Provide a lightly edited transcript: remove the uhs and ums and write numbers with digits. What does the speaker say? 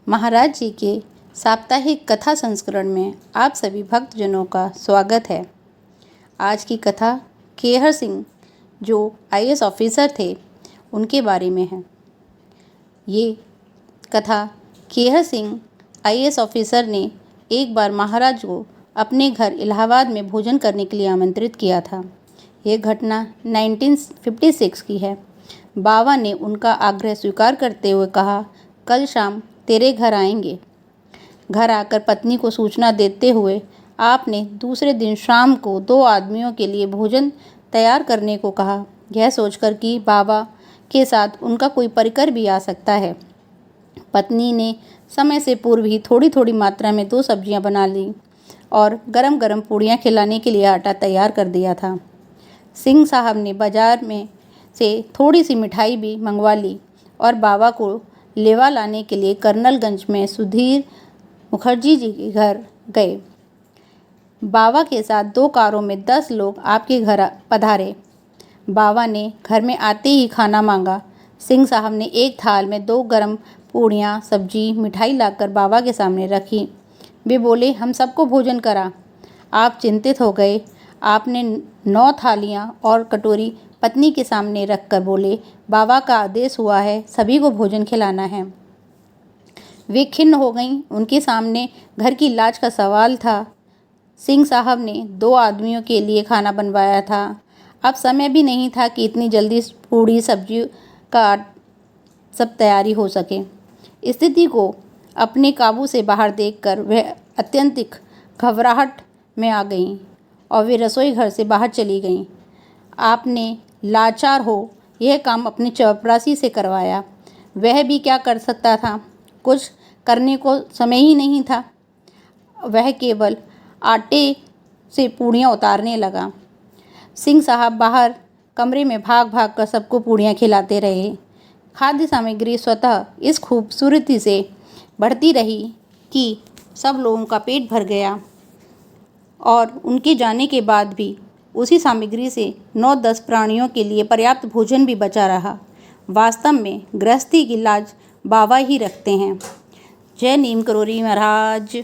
महाराज जी के साप्ताहिक कथा संस्करण में आप सभी भक्तजनों का स्वागत है। आज की कथा केहर सिंह जो आईएएस ऑफिसर थे उनके बारे में है। ये कथा केहर सिंह आईएएस ऑफिसर ने एक बार महाराज को अपने घर इलाहाबाद में भोजन करने के लिए आमंत्रित किया था। ये घटना 1956 की है। बाबा ने उनका आग्रह स्वीकार करते हुए कहा, कल शाम तेरे घर आएंगे। घर आकर पत्नी को सूचना देते हुए आपने दूसरे दिन शाम को 2 आदमियों के लिए भोजन तैयार करने को कहा, यह सोचकर कि बाबा के साथ उनका कोई परिकर भी आ सकता है। पत्नी ने समय से पूर्व ही थोड़ी थोड़ी मात्रा में 2 सब्जियां बना ली और गरम गरम पूड़ियाँ खिलाने के लिए आटा तैयार कर दिया था। सिंह साहब ने बाजार में से थोड़ी सी मिठाई भी मंगवा ली और बाबा को लेवा लाने के लिए कर्नलगंज में सुधीर मुखर्जी जी के घर गए। बाबा के साथ 2 कारों में 10 लोग आपके घर पधारे। बाबा ने घर में आते ही खाना मांगा। सिंह साहब ने एक थाल में 2 गरम पूड़ियाँ, सब्जी, मिठाई लाकर बाबा के सामने रखी। वे बोले, हम सबको भोजन करा। आप चिंतित हो गए। आपने 9 थालियाँ और कटोरी पत्नी के सामने रखकर बोले, बाबा का आदेश हुआ है, सभी को भोजन खिलाना है। वे खिन्न हो गईं। उनके सामने घर की लाज का सवाल था। सिंह साहब ने 2 आदमियों के लिए खाना बनवाया था। अब समय भी नहीं था कि इतनी जल्दी पूड़ी सब्जी का सब तैयारी हो सके। स्थिति को अपने काबू से बाहर देखकर वह अत्यंतिक घबराहट में आ गईं और वे रसोई घर से बाहर चली गईं। आपने लाचार हो यह काम अपनी चपरासी से करवाया। वह भी क्या कर सकता था, कुछ करने को समय ही नहीं था। वह केवल आटे से पूड़ियाँ उतारने लगा। सिंह साहब बाहर कमरे में भाग भाग कर सबको पूड़ियाँ खिलाते रहे। खाद्य सामग्री स्वतः इस खूबसूरती से बढ़ती रही कि सब लोगों का पेट भर गया और उनके जाने के बाद भी उसी सामग्री से 9-10 प्राणियों के लिए पर्याप्त भोजन भी बचा रहा। वास्तव में गृहस्थी की लाज बाबा ही रखते हैं। जय नीम करोली महाराज।